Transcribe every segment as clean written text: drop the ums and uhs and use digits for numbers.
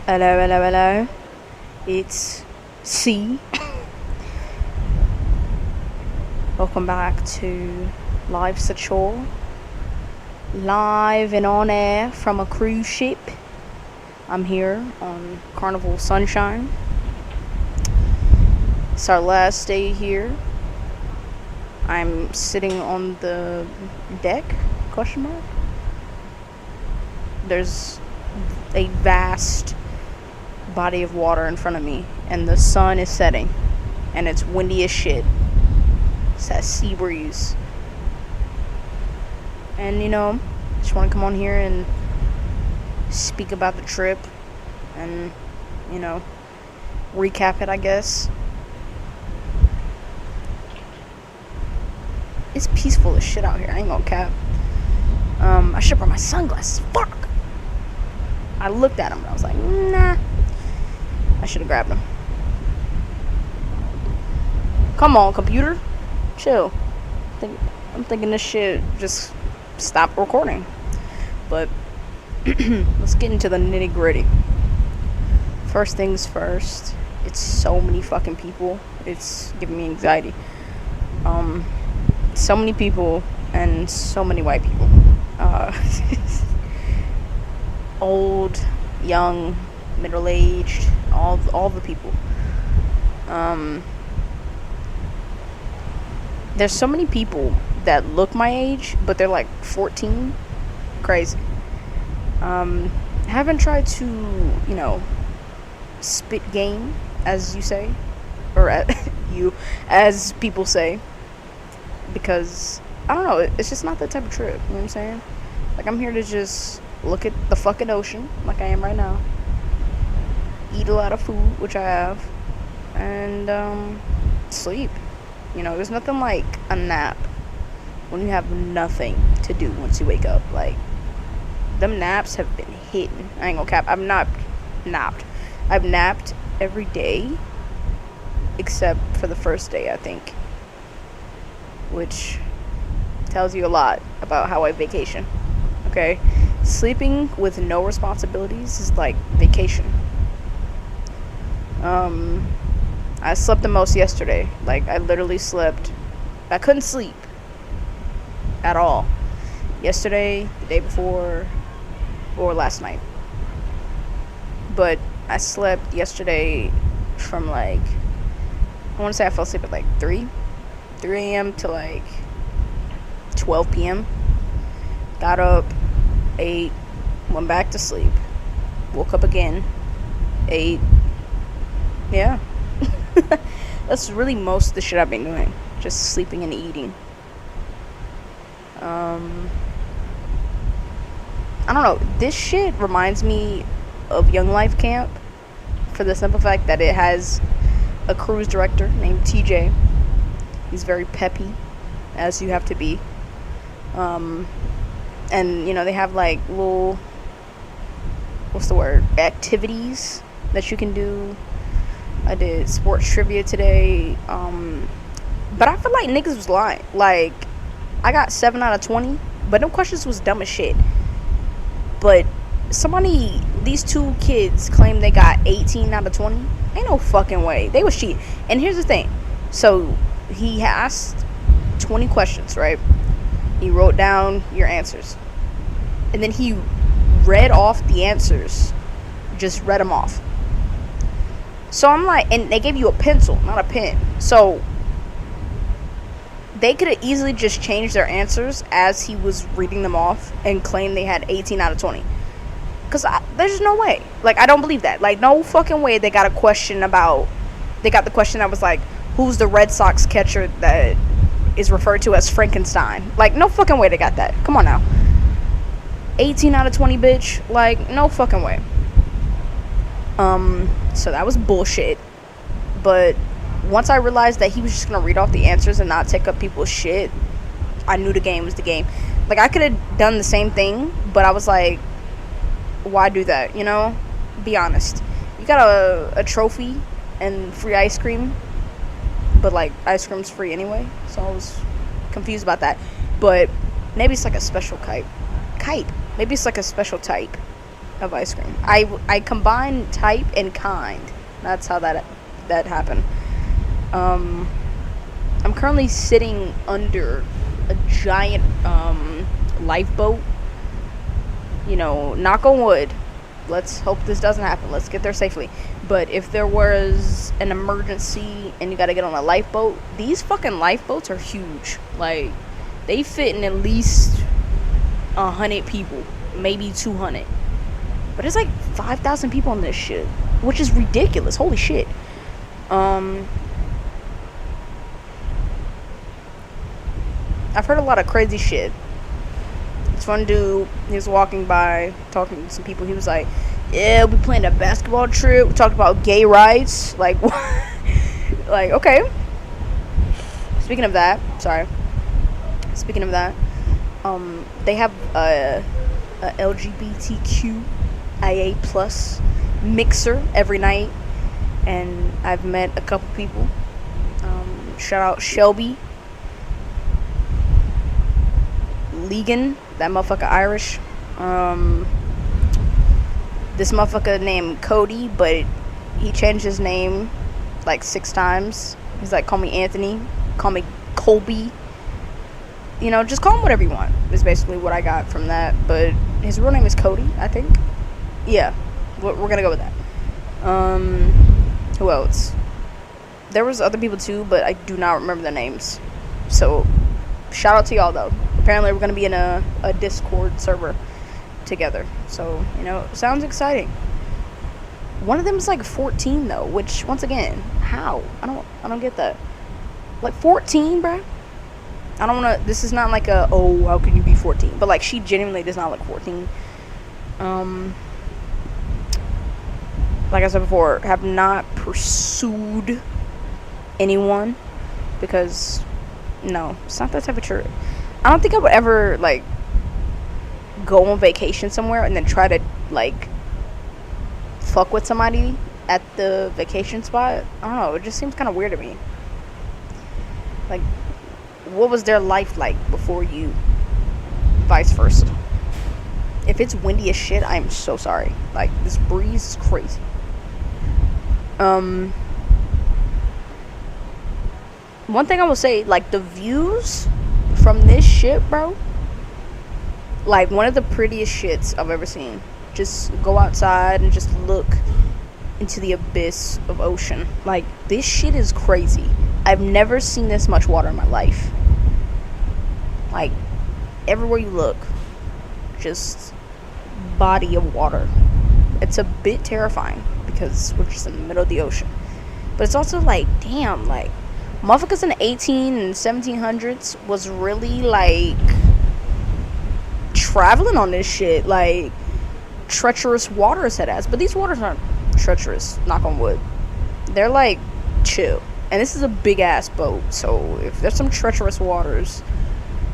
Hello, hello, hello. It's C. Welcome back to Live Chityah. Live and on air from a cruise ship. I'm here on Carnival Sunshine. It's our last day here. I'm sitting on the deck, question mark. There's a vast body of water in front of me, and the sun is setting, and it's windy as shit. It's that sea breeze. And just want to come on here and speak about the trip and recap it, I guess. It's peaceful as shit out here, I ain't gonna cap. I should brought my sunglasses. Fuck. I looked at them and I was like, nah. I should have grabbed them. Come on, computer. Chill. I'm thinking this shit just stopped recording. But let's get into the nitty gritty. First things first. It's so many fucking people. It's giving me anxiety. So many people and so many white people. Old, young, middle-aged, all the people. There's so many people that look my age, but they're like 14. Crazy. Haven't tried to, spit game, as you say, or as people say, because I don't know. It's just not that type of trip. You know what I'm saying? Like, I'm here to just look at the fucking ocean, like I am right now. Eat a lot of food, which I have, and sleep. There's nothing like a nap when you have nothing to do once you wake up. Like, them naps have been hitting. I ain't gonna cap. I've napped every day except for the first day, I think, which tells you a lot about how I vacation. Okay, sleeping with no responsibilities is like vacation. I slept the most yesterday. Like, I literally slept. I couldn't sleep at all yesterday, the day before, or last night. But I slept yesterday from I want to say I fell asleep at 3 a.m. to 12 p.m. Got up, ate, went back to sleep, woke up again, ate. Yeah. That's really most of the shit I've been doing. Just sleeping and eating. I don't know. This shit reminds me of Young Life Camp, for the simple fact that it has a cruise director named TJ. He's very peppy, as you have to be. And they have little, activities that you can do. I did sports trivia today, but I feel like niggas was lying. Like, I got 7 out of 20, but them questions was dumb as shit. But these two kids claim they got 18 out of 20. Ain't no fucking way. They was cheating. And here's the thing. So, he asked 20 questions, right? He wrote down your answers. And then he read off the answers. Just read them off. So I'm like, and they gave you a pencil, not a pen. So they could have easily just changed their answers as he was reading them off and claimed they had 18 out of 20. Because there's no way. I don't believe that. No fucking way they got the question that was who's the Red Sox catcher that is referred to as Frankenstein? No fucking way they got that. Come on now. 18 out of 20, bitch. No fucking way. So that was bullshit. But once I realized that he was just gonna read off the answers and not take up people's shit, I knew the game was the game. I could have done the same thing, but I was like, why do that, Be honest. You got a trophy and free ice cream, but ice cream's free anyway, so I was confused about that. But maybe it's a special type. Maybe it's a special type of ice cream. I combined type and kind. That's how that happened. Um, I'm currently sitting under a giant lifeboat. You know, knock on wood. Let's hope this doesn't happen. Let's get there safely. But if there was an emergency and you gotta get on a lifeboat, these fucking lifeboats are huge. Like, they fit in at least 100 people, maybe 200. But there's like 5,000 people on this shit, which is ridiculous. Holy shit. I've heard a lot of crazy shit. This one dude, he was walking by, talking to some people. He was like, "Yeah, we planned a basketball trip. We talked about gay rights." Like, like, okay. Speaking of that, they have a LGBTQIA plus mixer every night, and I've met a couple people. Shout out Shelby, Legan, that motherfucker Irish. This motherfucker named Cody, but he changed his name like 6 times. He's like, call me Anthony, call me Colby. You know, just call him whatever you want, is basically what I got from that. But his real name is Cody, I think. Yeah, we're gonna go with that. Who else? There was other people too, but I do not remember the names. So, shout out to y'all though. Apparently we're gonna be in a Discord server together. So, you know, sounds exciting. One of them is like 14 though, which once again, how? I don't get that. Like 14, bruh? I don't wanna, this is not like a, oh, how can you be 14? But like, she genuinely does not look 14. Like I said before, have not pursued anyone because no, it's not that type of trip. I don't think I would ever like go on vacation somewhere and then try to like fuck with somebody at the vacation spot. I don't know, it just seems kind of weird to me. Like, what was their life like before you? Vice versa. If it's windy as shit, I'm so sorry. Like, this breeze is crazy. One thing I will say, like, the views from this shit, bro, like, one of the prettiest shits I've ever seen. Just go outside and just look into the abyss of ocean. Like, this shit is crazy. I've never seen this much water in my life. Like, everywhere you look, just body of water. It's a bit terrifying because we're just in the middle of the ocean. But it's also like, damn, like, motherfuckers in the 18 and 1700s was really, like, traveling on this shit. Like, treacherous waters had ass. But these waters aren't treacherous, knock on wood. They're, like, chill. And this is a big-ass boat. So if there's some treacherous waters,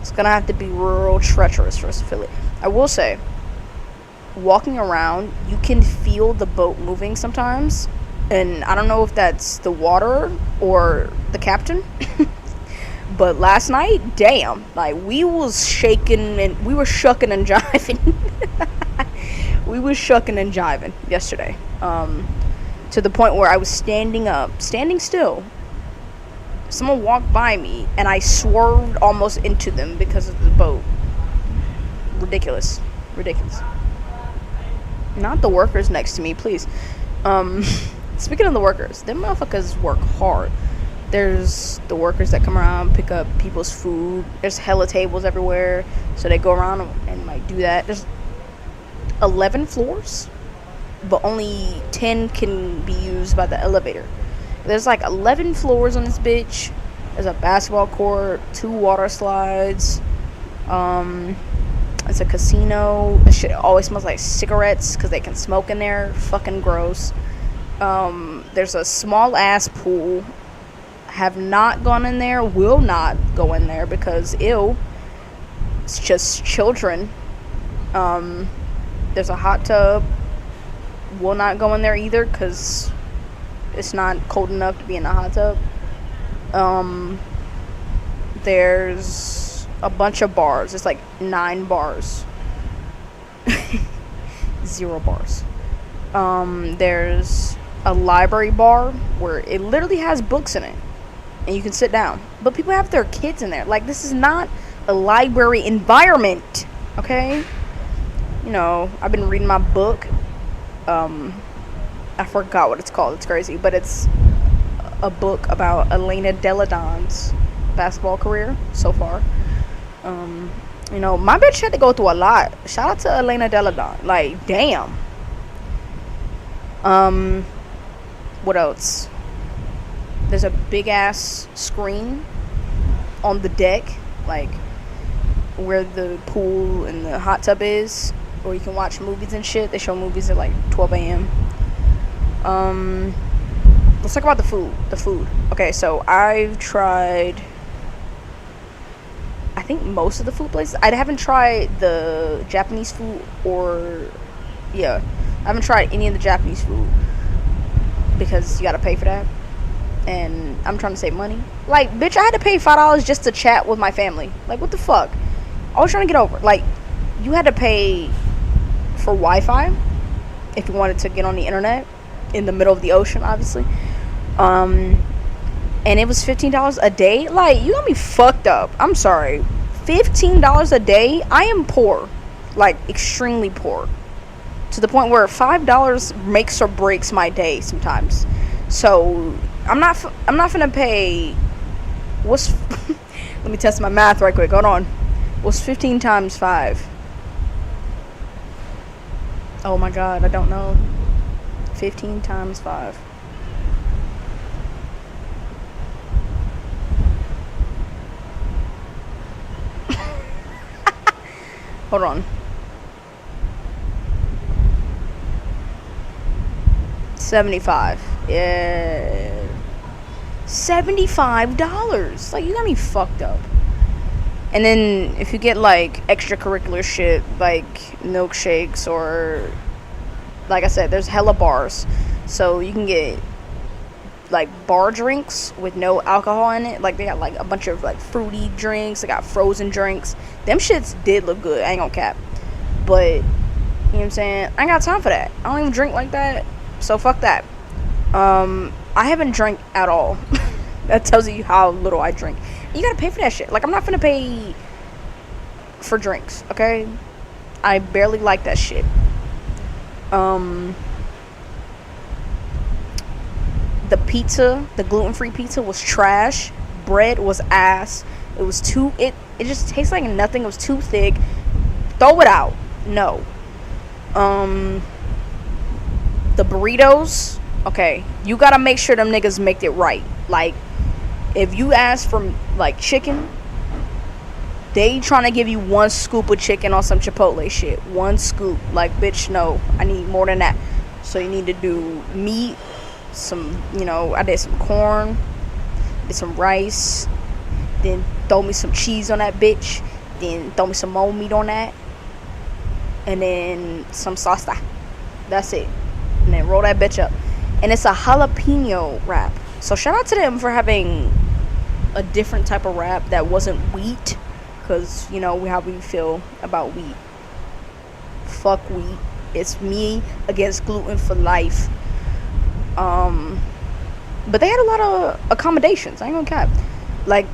it's gonna have to be real treacherous for us to feel it. I will say, walking around, you can feel the boat moving sometimes. And I don't know if that's the water or the captain. But last night, damn, like, we was shaking and we were shucking and jiving. We was shucking and jiving yesterday. To the point where I was standing still. Someone walked by me and I swerved almost into them because of the boat. Ridiculous. Not the workers next to me, please. Speaking of the workers, them motherfuckers work hard. There's the workers that come around, pick up people's food. There's hella tables everywhere, so they go around and like do that. There's 11 floors, but only 10 can be used by the elevator. There's like 11 floors on this bitch. There's a basketball court, 2 water slides. It's a casino. The shit always smells like cigarettes because they can smoke in there. Fucking gross. There's a small ass pool. Have not gone in there. Will not go in there because ew. It's just children. There's a hot tub. Will not go in there either because it's not cold enough to be in a hot tub. There's a bunch of bars. It's like 9 bars. 0 0 bars. There's a library bar where it literally has books in it, and you can sit down. But people have their kids in there. Like, this is not a library environment, okay? You know, I've been reading my book. I forgot what it's called. It's crazy, but it's a book about Elena Deladon's basketball career so far. You know, my bitch had to go through a lot. Shout out to Elena Deladon. Like, damn. What else? There's a big ass screen on the deck, like where the pool and the hot tub is, where you can watch movies and shit. They show movies at like 12 a.m. Let's talk about the food. Okay, so I've tried, I think, most of the food places. I haven't tried the Japanese food I haven't tried any of the Japanese food because you gotta pay for that, and I'm trying to save money. Like, bitch, I had to pay $5 just to chat with my family. Like, what the fuck? I was trying to get over. Like, you had to pay for Wi-Fi if you wanted to get on the internet in the middle of the ocean, obviously. And it was $15 a day. Like, you got me fucked up. I'm sorry. $15 a day? I am poor. Like, extremely poor. To the point where $5 makes or breaks my day sometimes. So, I'm not gonna pay, let me test my math right quick. Hold on. What's 15 times 5? Oh my god, I don't know. 15 times 5. Hold on. 75. Yeah. $75. Like, you got me fucked up. And then if you get like extracurricular shit like milkshakes, or like I said, there's hella bars. So you can get like bar drinks with no alcohol in it. Like, they got like a bunch of like fruity drinks. They got frozen drinks. Them shits did look good. I ain't gonna cap. But, you know what I'm saying? I ain't got time for that. I don't even drink like that. So fuck that. I haven't drank at all. That tells you how little I drink. You gotta pay for that shit. Like, I'm not finna pay for drinks, okay? I barely like that shit. The pizza, the gluten-free pizza was trash. Bread was ass. It was it just tastes like nothing. It was too thick. Throw it out. No. The burritos, okay, you gotta make sure them niggas make it right. Like, if you ask for like chicken, they trying to give you 1 scoop of chicken on some Chipotle shit. 1 scoop. Like, bitch, no, I need more than that. So you need to do meat, some, you know, I did some corn, did some rice, then throw me some cheese on that bitch, then throw me some more meat on that, and then some salsa. That's it. And then roll that bitch up. And it's a jalapeno wrap. So shout out to them for having a different type of wrap that wasn't wheat, because, you know, how we feel about wheat. Fuck wheat. It's me against gluten for life. But they had a lot of accommodations. I ain't gonna cap. Like,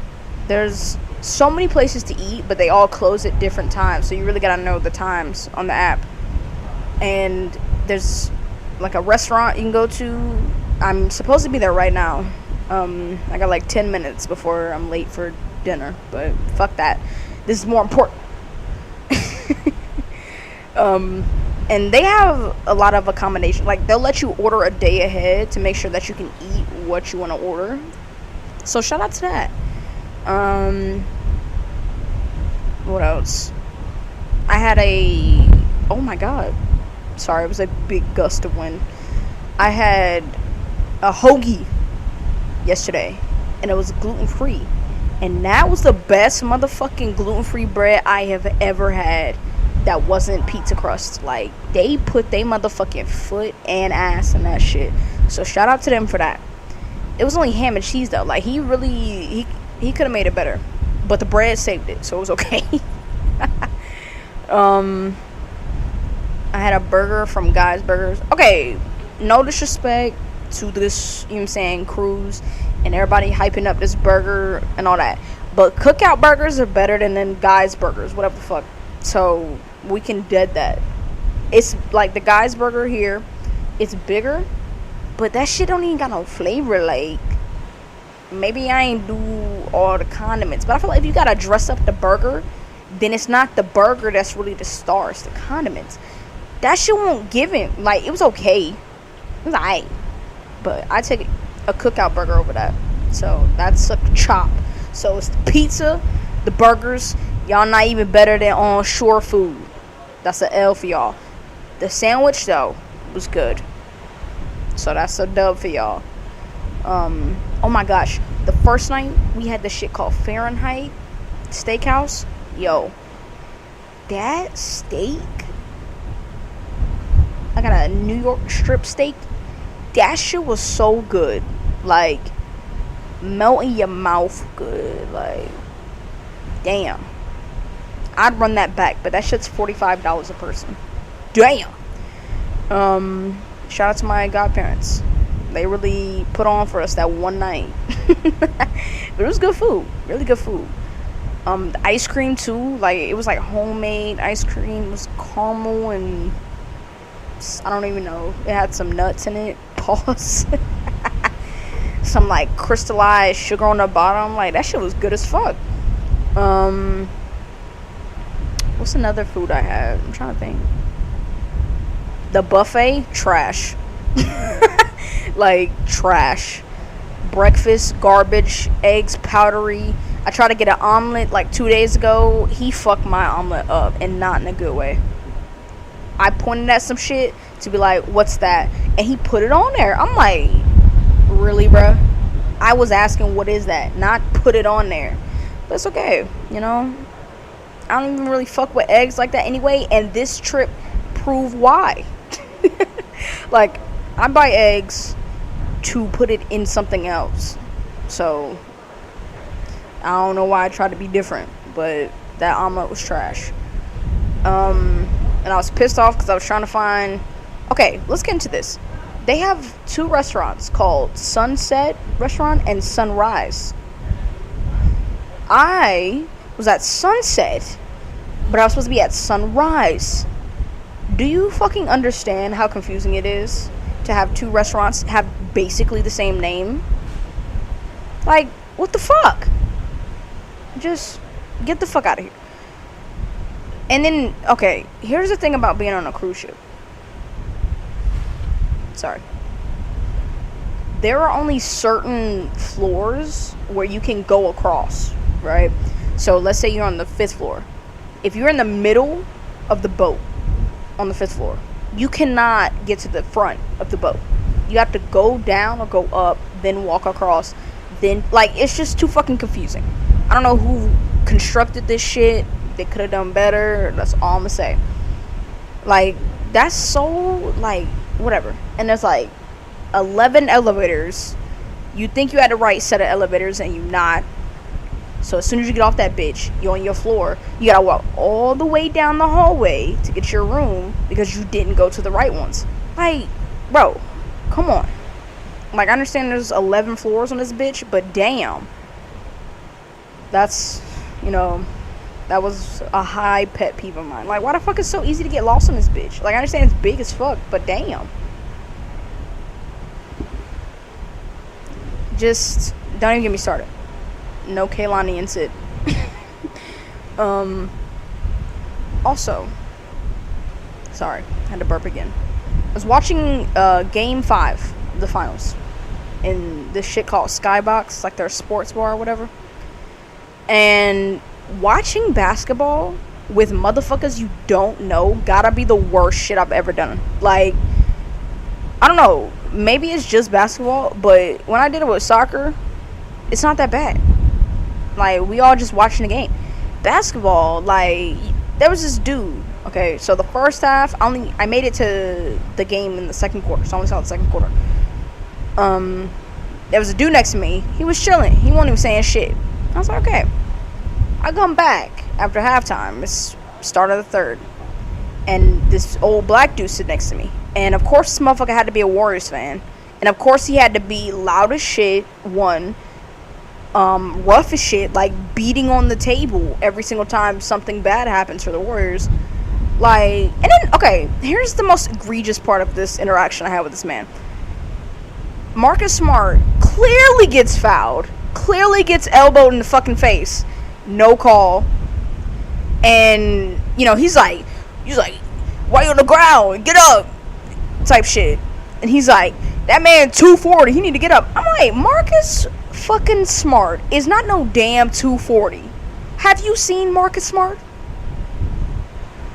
there's so many places to eat, but they all close at different times. So you really gotta know the times on the app. And there's like a restaurant you can go to. I'm supposed to be there right now. I got like 10 minutes before I'm late for dinner, but fuck that. This is more important. And they have a lot of accommodation. Like, they'll let you order a day ahead to make sure that you can eat what you want to order. So shout out to that. What else? I had oh my god, sorry, it was a big gust of wind. I had a hoagie yesterday, and it was gluten-free, and that was the best motherfucking gluten-free bread I have ever had that wasn't pizza crust. Like, they put their motherfucking foot and ass in that shit. So shout out to them for that. It was only ham and cheese though. Like, he could have made it better, but the bread saved it, so it was okay. I had a burger from Guy's Burgers. Okay, no disrespect to this, you know what I'm saying, cruise and everybody hyping up this burger and all that. But cookout burgers are better than Guy's Burgers, whatever the fuck. So we can dead that. It's like the Guy's Burger here, it's bigger, but that shit don't even got no flavor. Like, maybe I ain't do all the condiments, but I feel like if you gotta dress up the burger, then it's not the burger that's really the star, it's the condiments. That shit won't give it. Like, it was okay. It was alright. But I take a cookout burger over that. So that's a chop. So it's the pizza, the burgers. Y'all not even better than on shore food. That's an L for y'all. The sandwich though was good. So that's a dub for y'all. Oh my gosh. The first night we had this shit called Fahrenheit Steakhouse. Yo. That steak, I got a New York strip steak. That shit was so good. Like, melt in your mouth good. Like, damn. I'd run that back, but that shit's $45 a person. Damn. Shout out to my godparents. They really put on for us that one night. But it was good food. Really good food. The ice cream too. Like, it was like homemade ice cream. It was caramel and I don't even know. It had some nuts in it. Pause. Some like crystallized sugar on the bottom. Like, that shit was good as fuck. What's another food I had? I'm trying to think. The buffet, trash. Like, trash. Breakfast, garbage. Eggs, powdery. I tried to get an omelet like 2 days ago. He fucked my omelet up, and not in a good way. I pointed at some shit to be like, what's that? And he put it on there. I'm like, really, bruh? I was asking, what is that? Not put it on there. But it's okay, you know? I don't even really fuck with eggs like that anyway. And this trip proved why. Like, I buy eggs to put it in something else. So, I don't know why I tried to be different. But that omelet was trash. And I was pissed off because I was trying to find... Okay, let's get into this. They have two restaurants called Sunset Restaurant and Sunrise. I was at Sunset, but I was supposed to be at Sunrise. Do you fucking understand how confusing it is to have two restaurants have basically the same name? Like, what the fuck? Just get the fuck out of here. And then, okay, here's the thing about being on a cruise ship. Sorry. There are only certain floors where you can go across, right? So let's say you're on the 5th floor. If you're in the middle of the boat on the 5th floor, you cannot get to the front of the boat. You have to go down or go up, then walk across. Then, like, it's just too fucking confusing. I don't know who constructed this shit. They could have done better. That's all I'm gonna say. Like, that's so, like, whatever. And there's like 11 elevators. You think you had the right set of elevators and you not. So as soon as you get off that bitch, you're on your floor. You gotta walk all the way down the hallway to get your room because you didn't go to the right ones. Like, bro, come on. Like, I understand there's 11 floors on this bitch, but damn. That's, you know, that was a high pet peeve of mine. Like, why the fuck is it so easy to get lost on this bitch? Like, I understand it's big as fuck, but damn. Just don't even get me started. No Kaylani and Sid. Also, sorry, I had to burp again. I was watching Game 5, the finals, in this shit called Skybox, like their sports bar or whatever. And watching basketball with motherfuckers you don't know gotta be the worst shit I've ever done. Like, I don't know, maybe it's just basketball, but when I did it with soccer, it's not that bad. Like, we all just watching the game. Basketball, like, there was this dude. Okay, so the first half, I made it to the game in the second quarter, so I only saw the second quarter. There was a dude next to me. He was chilling. He wasn't even saying shit. I was like, okay. I come back after halftime. It's start of the third. and this old black dude sit next to me. And of course, this motherfucker had to be a Warriors fan. And of course, he had to be loud as shit, one, rough as shit, like beating on the table every single time something bad happens for the Warriors. Like, and then, okay, here's the most egregious part of this interaction I had with this man. Marcus Smart clearly gets fouled, clearly gets elbowed in the fucking face, no call. And, you know, he's like, why you on the ground? Get up! Type shit. And he's like, that man 240, he need to get up. I'm like, Marcus fucking Smart is not no damn 240. Have you seen Marcus Smart?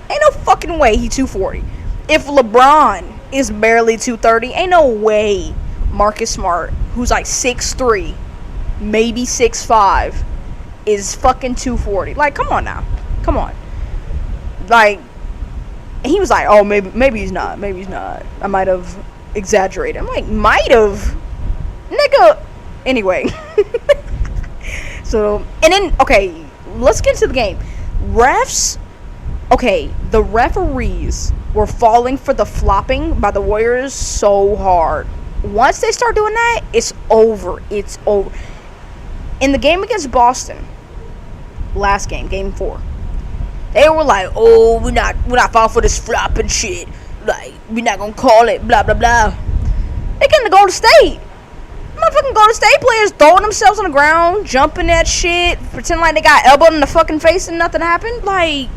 Ain't no fucking way he 240. If LeBron is barely 230, ain't no way Marcus Smart, who's like 6'3", maybe 6'5", is fucking 240. Like, come on now. Come on. Like, and he was like, oh, maybe he's not. Maybe he's not. I might have exaggerated. I'm like, might have? Nigga. Anyway. So, and then, okay, let's get to the game. Refs, okay, the referees were falling for the flopping by the Warriors so hard. Once they start doing that, it's over. It's over. In the game against Boston, last game, game 4, they were like, oh, we're not falling for this flopping shit. Like, we're not gonna call it, blah, blah, blah. They came to Golden State. Motherfucking Golden State players throwing themselves on the ground, jumping that shit, pretending like they got elbowed in the fucking face and nothing happened. Like,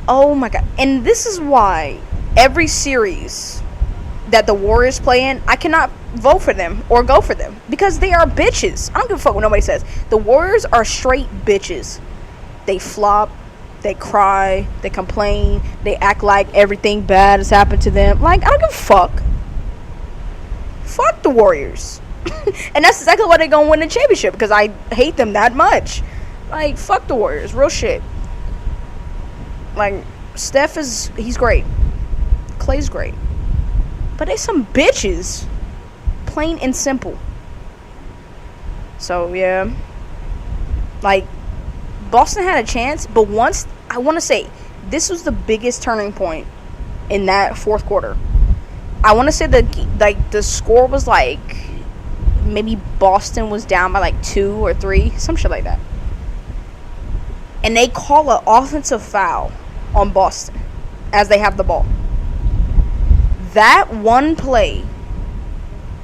oh my god. And this is why every series that the Warriors play in, I cannot vote for them or go for them. Because they are bitches. I don't give a fuck what nobody says. The Warriors are straight bitches. They flop. They cry, they complain, they act like everything bad has happened to them. Like, I don't give a fuck. Fuck the Warriors. And that's exactly why they're gonna win the championship, because I hate them that much. Like, fuck the Warriors, real shit. Like, he's great. Clay's great. But they some bitches. Plain and simple. So, yeah. Like, Boston had a chance, but once, I want to say, this was the biggest turning point in that fourth quarter. I want to say that, the score was like, maybe Boston was down by like 2 or 3, some shit like that. And they call an offensive foul on Boston as they have the ball. That one play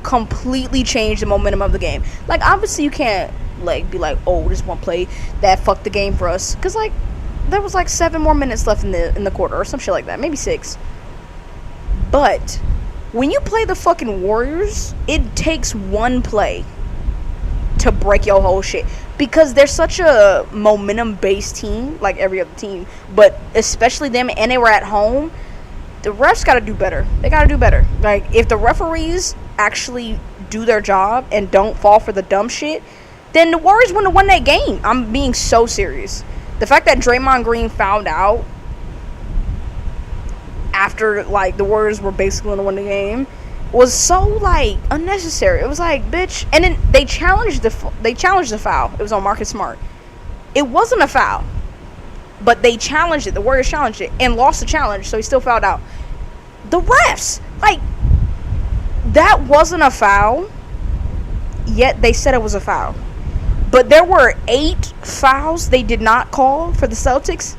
completely changed the momentum of the game. Like, obviously you can't like be like, oh, this one play that fucked the game for us, because like there was like 7 more minutes left in the quarter or some shit like that, maybe 6. But when you play the fucking Warriors, it takes one play to break your whole shit, because they're such a momentum based team, like every other team, but especially them, and they were at home. The refs gotta do better. They gotta do better. Like, if the referees actually do their job and don't fall for the dumb shit, then the Warriors wouldn't have won that game. I'm being so serious. The fact that Draymond Green found out after, like, the Warriors were basically going to win the game was so, like, unnecessary. It was like, bitch. And then they challenged the foul. It was on Marcus Smart. It wasn't a foul, but they challenged it. The Warriors challenged it and lost the challenge, so he still fouled out. The refs, like, that wasn't a foul, yet they said it was a foul. But there were 8 fouls they did not call for the Celtics.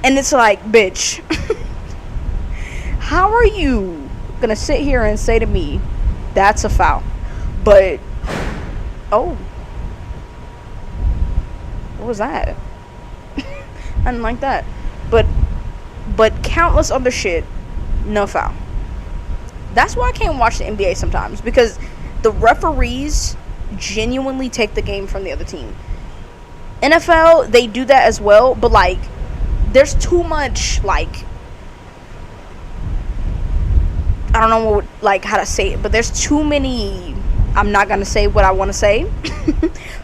And it's like, bitch, how are you going to sit here and say to me, that's a foul? But, oh, what was that? I didn't like that. But countless other shit, no foul. That's why I can't watch the NBA sometimes, because the referees genuinely take the game from the other team. NFL, they do that as well, but like, there's too much, like, I don't know what, like, how to say it, but there's too many, I'm not gonna say what I want to say,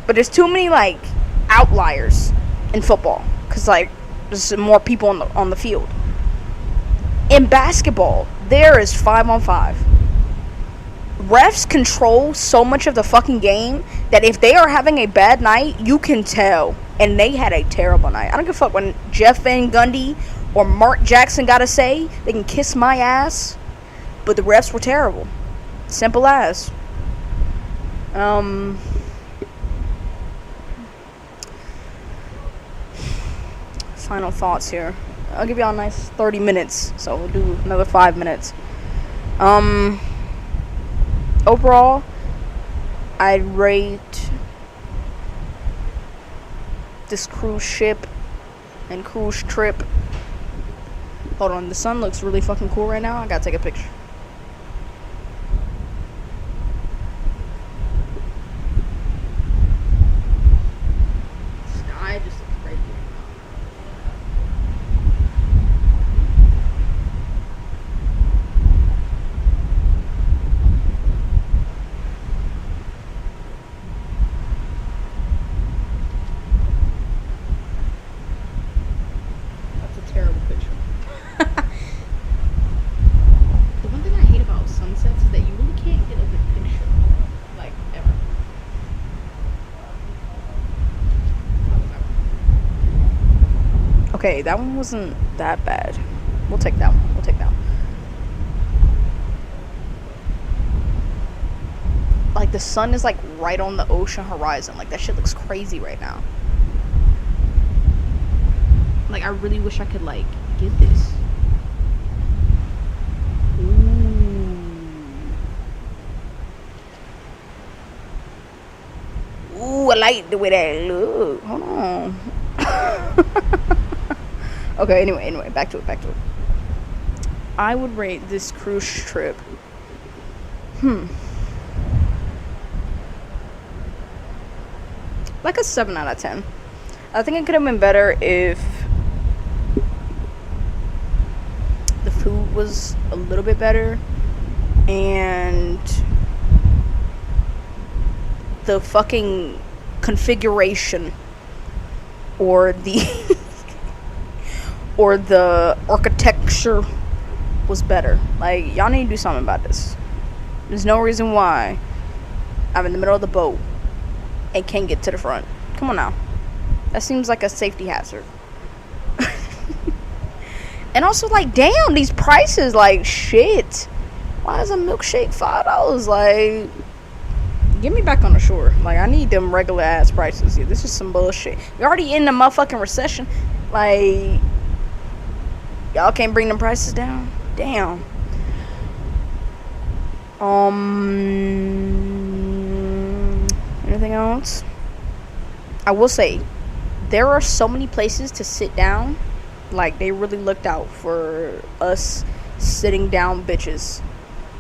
but there's too many, like, outliers in football, because, like, there's more people on the field. In basketball, there is 5-on-5. Refs control so much of the fucking game that if they are having a bad night, you can tell. And they had a terrible night. I don't give a fuck when Jeff Van Gundy or Mark Jackson gotta say, they can kiss my ass. But the refs were terrible. Simple as. Final thoughts here. I'll give y'all a nice 30 minutes. So we'll do another 5 minutes. Overall, I'd rate this cruise ship and cruise trip. Hold on, the sun looks really fucking cool right now. I gotta take a picture. Sky just looks crazy. That's a terrible picture. The one thing I hate about sunsets is that you really can't get a good picture, like, ever. Okay, that one wasn't that bad. We'll take that one. We'll take that one. Like, the sun is, like, right on the ocean horizon. Like, that shit looks crazy right now. Like, I really wish I could, like, get this. Ooh, I like the way that look. Hold on. Okay, anyway, back to it. I would rate this cruise trip. Like a 7 out of 10. I think it could have been better if the food was a little bit better and the fucking configuration or the or the architecture was better. Like, y'all need to do something about this. There's no reason why I'm in the middle of the boat and can't get to the front. Come on now. That seems like a safety hazard. And also, like, damn, these prices, like, shit. Why is a milkshake $5? Like, get me back on the shore. Like, I need them regular ass prices. Yeah, this is some bullshit. We're already in the motherfucking recession. Like, y'all can't bring them prices down? Damn. Anything else? I will say, there are so many places to sit down. Like, they really looked out for us sitting down bitches.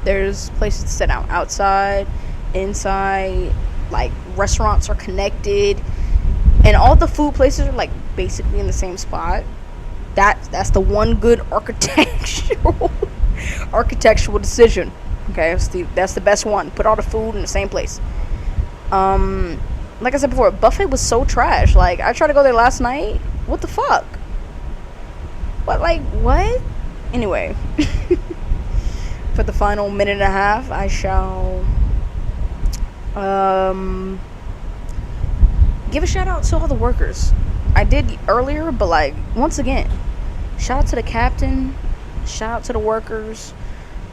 There's places to sit down outside, inside. Like, restaurants are connected, and all the food places are, like, basically in the same spot. That's the one good architectural decision. Okay, that's the best one. Put all the food in the same place. Like I said before, buffet was so trash. Like, I tried to go there last night. What the fuck? What? Anyway, for the final minute and a half, I shall give a shout out to all the workers. I did earlier, but, like, once again, shout out to the captain, shout out to the workers,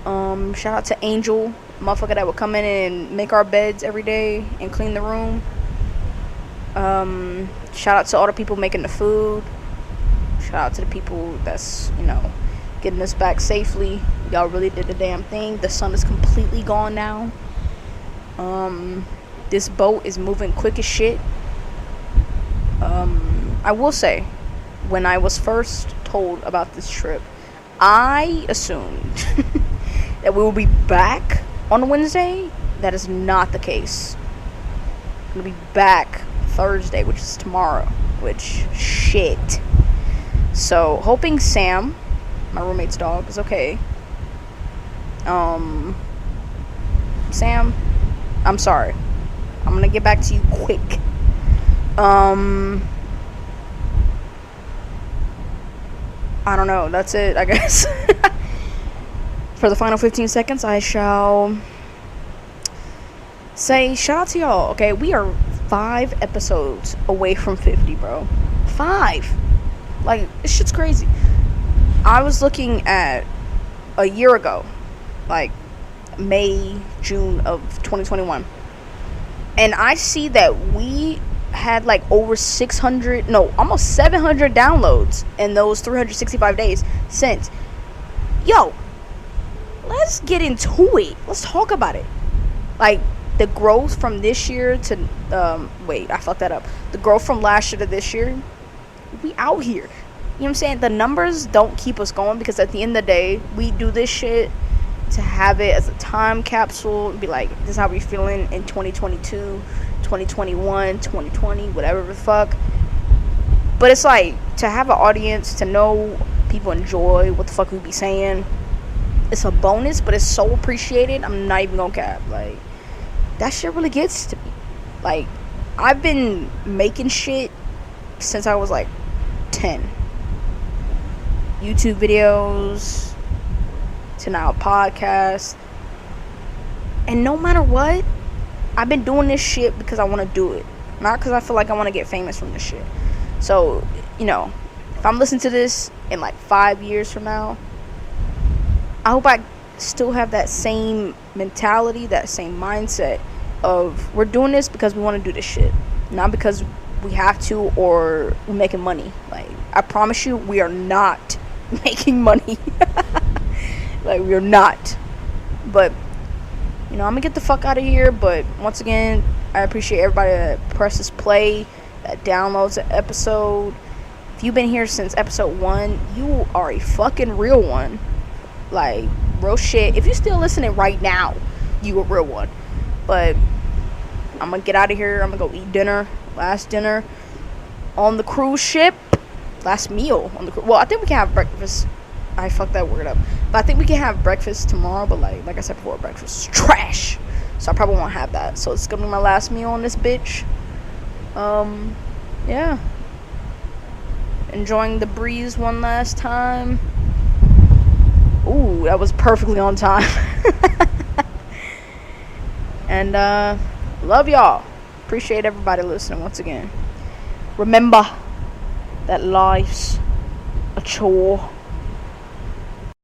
shout out to Angel, motherfucker that would come in and make our beds every day and clean the room. Shout out to all the people making the food. Shout out to the people that's, getting us back safely. Y'all really did the damn thing. The sun is completely gone now. This boat is moving quick as shit. I will say, when I was first told about this trip, I assumed that we will be back on Wednesday. That is not the case. We'll be back Thursday, which is tomorrow. Which, shit. So, hoping Sam, my roommate's dog, is okay. Sam, I'm sorry. I'm gonna get back to you quick. I don't know. That's it, I guess. For the final 15 seconds, I shall say shout out to y'all. Okay, we are 5 episodes away from 50, bro. 5. Like, this shit's crazy. I was looking at a year ago, like May, June of 2021, and I see that we had like over 600, no, almost 700 downloads in those 365 days since. Yo, let's get into it. Let's talk about it. Like, the growth from this year to, wait, I fucked that up. The growth from last year to this year, we out here. You know what I'm saying? The numbers don't keep us going, because at the end of the day, we do this shit to have it as a time capsule and be like, this is how we feeling in 2022, 2021, 2020, whatever the fuck. But it's like, to have an audience, to know people enjoy what the fuck we be saying, it's a bonus, but it's so appreciated. I'm not even gonna cap. Like, that shit really gets to me. Like, I've been making shit since I was like 10. YouTube videos to now a podcast. And no matter what, I've been doing this shit because I want to do it. Not because I feel like I want to get famous from this shit. So, you know, if I'm listening to this in like 5 years from now, I hope I still have that same mentality, that same mindset of, we're doing this because we want to do this shit, not because we have to or we're making money. Like, I promise you, we are not making money. Like, we are not. But, you know, I'm gonna get the fuck out of here. But once again, I appreciate everybody that presses play, that downloads the episode. If you've been here since episode 1, you are a fucking real one. Like, real shit. If you're still listening right now, you a real one. But I'm gonna get out of here. I'm gonna go eat dinner. Last dinner on the cruise ship. Last meal on the cruise. Well, I think we can have breakfast. I fucked that word up. But I think we can have breakfast tomorrow. But like I said before, breakfast is trash. So I probably won't have that. So it's gonna be my last meal on this bitch. Yeah. Enjoying the breeze one last time. Ooh, that was perfectly on time. And love y'all. Appreciate everybody listening once again. Remember that life's a chore.